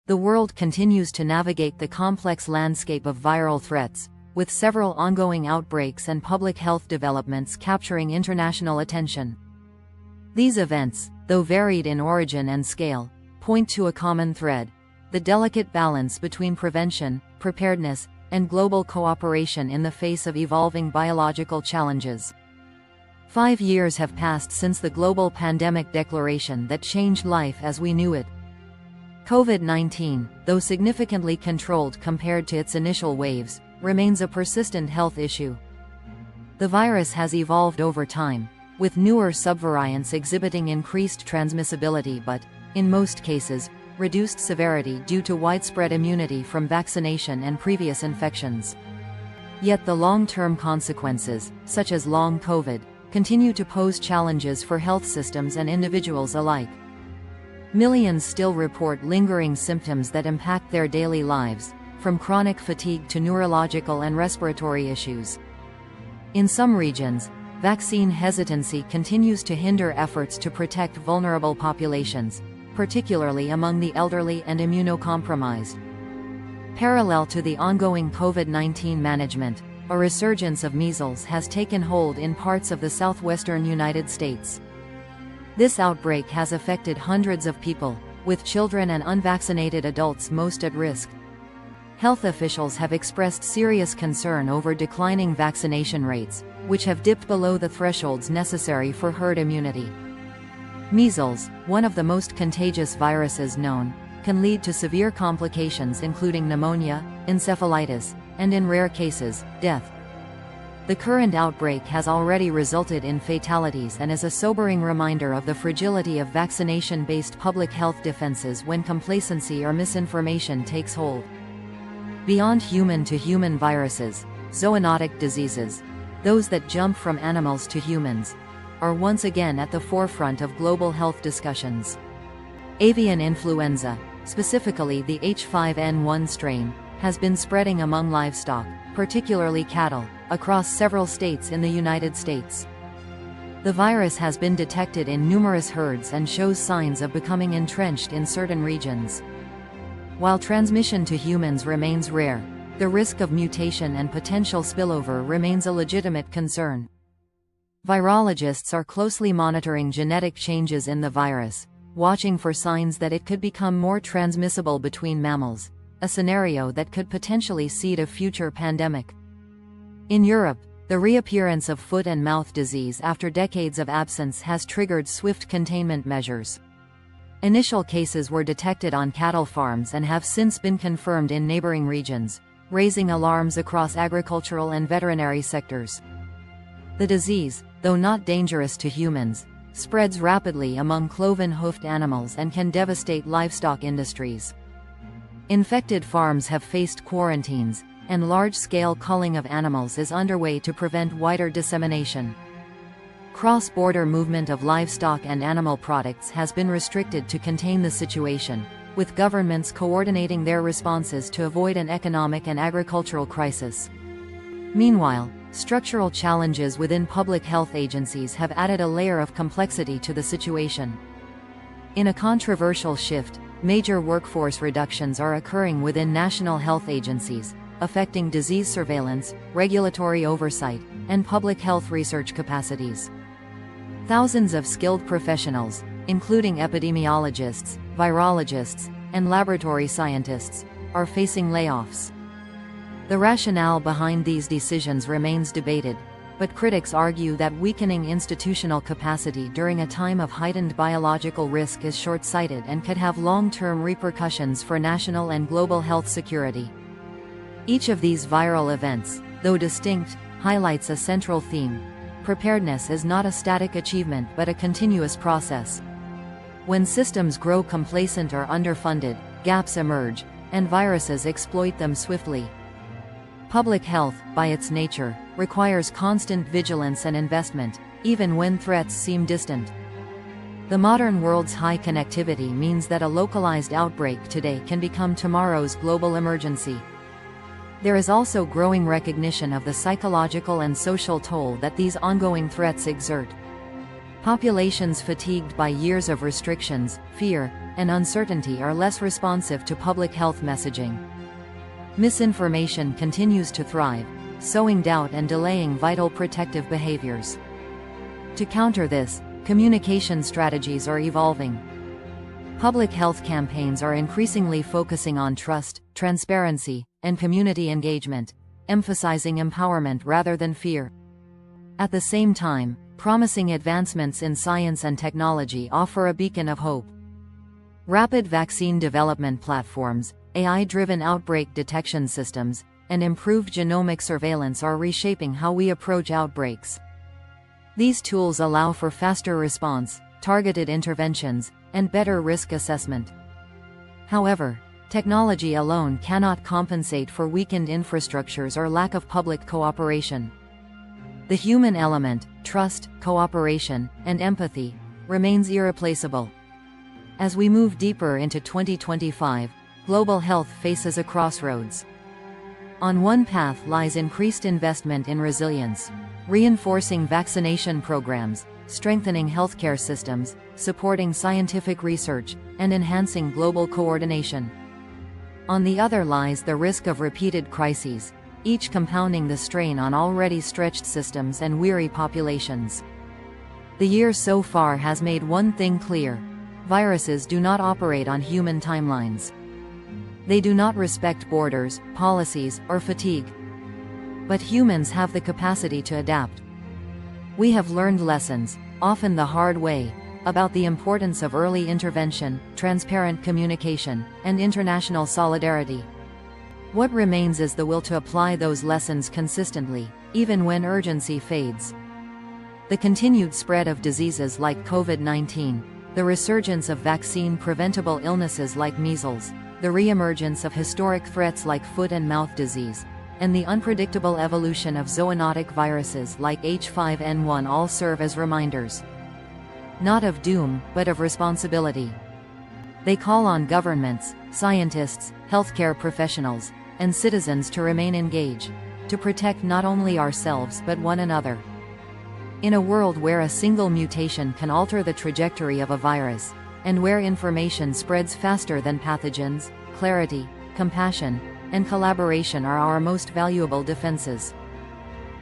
The world continues to navigate the complex landscape of viral threats, with several ongoing outbreaks and public health developments capturing international attention. These events, though varied in origin and scale, point to a common thread: the delicate balance between prevention, preparedness, and global cooperation in the face of evolving biological challenges. 5 years have passed since the global pandemic declaration that changed life as we knew it. COVID-19, though significantly controlled compared to its initial waves, remains a persistent health issue. The virus has evolved over time, with newer subvariants exhibiting increased transmissibility but, in most cases, reduced severity due to widespread immunity from vaccination and previous infections. Yet the long-term consequences, such as long COVID, continue to pose challenges for health systems and individuals alike. Millions still report lingering symptoms that impact their daily lives, from chronic fatigue to neurological and respiratory issues. In some regions, vaccine hesitancy continues to hinder efforts to protect vulnerable populations, particularly among the elderly and immunocompromised. Parallel to the ongoing COVID-19 management, a resurgence of measles has taken hold in parts of the southwestern United States. This outbreak has affected hundreds of people, with children and unvaccinated adults most at risk. Health officials have expressed serious concern over declining vaccination rates, which have dipped below the thresholds necessary for herd immunity. Measles, one of the most contagious viruses known, can lead to severe complications including pneumonia, encephalitis, and in rare cases, death. The current outbreak has already resulted in fatalities and is a sobering reminder of the fragility of vaccination-based public health defenses when complacency or misinformation takes hold. Beyond human-to-human viruses, zoonotic diseases, those that jump from animals to humans, are once again at the forefront of global health discussions. Avian influenza, specifically the H5N1 strain, has been spreading among livestock, particularly cattle, across several states in the United States. The virus has been detected in numerous herds and shows signs of becoming entrenched in certain regions. While transmission to humans remains rare, the risk of mutation and potential spillover remains a legitimate concern. Virologists are closely monitoring genetic changes in the virus, watching for signs that it could become more transmissible between mammals, a scenario that could potentially seed a future pandemic. In Europe, the reappearance of foot and mouth disease after decades of absence has triggered swift containment measures. Initial cases were detected on cattle farms and have since been confirmed in neighboring regions, raising alarms across agricultural and veterinary sectors. The disease, though not dangerous to humans, spreads rapidly among cloven-hoofed animals and can devastate livestock industries. Infected farms have faced quarantines, and large-scale culling of animals is underway to prevent wider dissemination. Cross-border movement of livestock and animal products has been restricted to contain the situation, with governments coordinating their responses to avoid an economic and agricultural crisis. Meanwhile, structural challenges within public health agencies have added a layer of complexity to the situation. In a controversial shift, major workforce reductions are occurring within national health agencies, affecting disease surveillance, regulatory oversight, and public health research capacities. Thousands of skilled professionals, including epidemiologists, virologists, and laboratory scientists, are facing layoffs. The rationale behind these decisions remains debated, but critics argue that weakening institutional capacity during a time of heightened biological risk is short-sighted and could have long-term repercussions for national and global health security. Each of these viral events, though distinct, highlights a central theme: preparedness is not a static achievement but a continuous process. When systems grow complacent or underfunded, gaps emerge, and viruses exploit them swiftly. Public health, by its nature, requires constant vigilance and investment, even when threats seem distant. The modern world's high connectivity means that a localized outbreak today can become tomorrow's global emergency. There is also growing recognition of the psychological and social toll that these ongoing threats exert. Populations fatigued by years of restrictions, fear, and uncertainty are less responsive to public health messaging. Misinformation continues to thrive, sowing doubt and delaying vital protective behaviors. To counter this, communication strategies are evolving. Public health campaigns are increasingly focusing on trust, transparency, and community engagement, emphasizing empowerment rather than fear. At the same time, promising advancements in science and technology offer a beacon of hope. Rapid vaccine development platforms, AI-driven outbreak detection systems, and improved genomic surveillance are reshaping how we approach outbreaks. These tools allow for faster response, targeted interventions, and better risk assessment. However, technology alone cannot compensate for weakened infrastructures or lack of public cooperation. The human element, trust, cooperation, and empathy, remains irreplaceable. As we move deeper into 2025, global health faces a crossroads. On one path lies increased investment in resilience, reinforcing vaccination programs, strengthening healthcare systems, supporting scientific research, and enhancing global coordination. On the other lies the risk of repeated crises, each compounding the strain on already stretched systems and weary populations. The year so far has made one thing clear: viruses do not operate on human timelines. They do not respect borders, policies, or fatigue. But humans have the capacity to adapt. We have learned lessons, often the hard way, about the importance of early intervention, transparent communication, and international solidarity. What remains is the will to apply those lessons consistently, even when urgency fades. The continued spread of diseases like COVID-19, the resurgence of vaccine-preventable illnesses like measles, the reemergence of historic threats like foot and mouth disease, and the unpredictable evolution of zoonotic viruses like H5N1 all serve as reminders. Not of doom, but of responsibility. They call on governments, scientists, healthcare professionals, and citizens to remain engaged, to protect not only ourselves but one another. In a world where a single mutation can alter the trajectory of a virus, and where information spreads faster than pathogens, clarity, compassion, and collaboration are our most valuable defenses.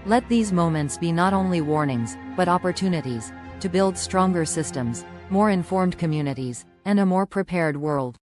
Let these moments be not only warnings, but opportunities, to build stronger systems, more informed communities, and a more prepared world.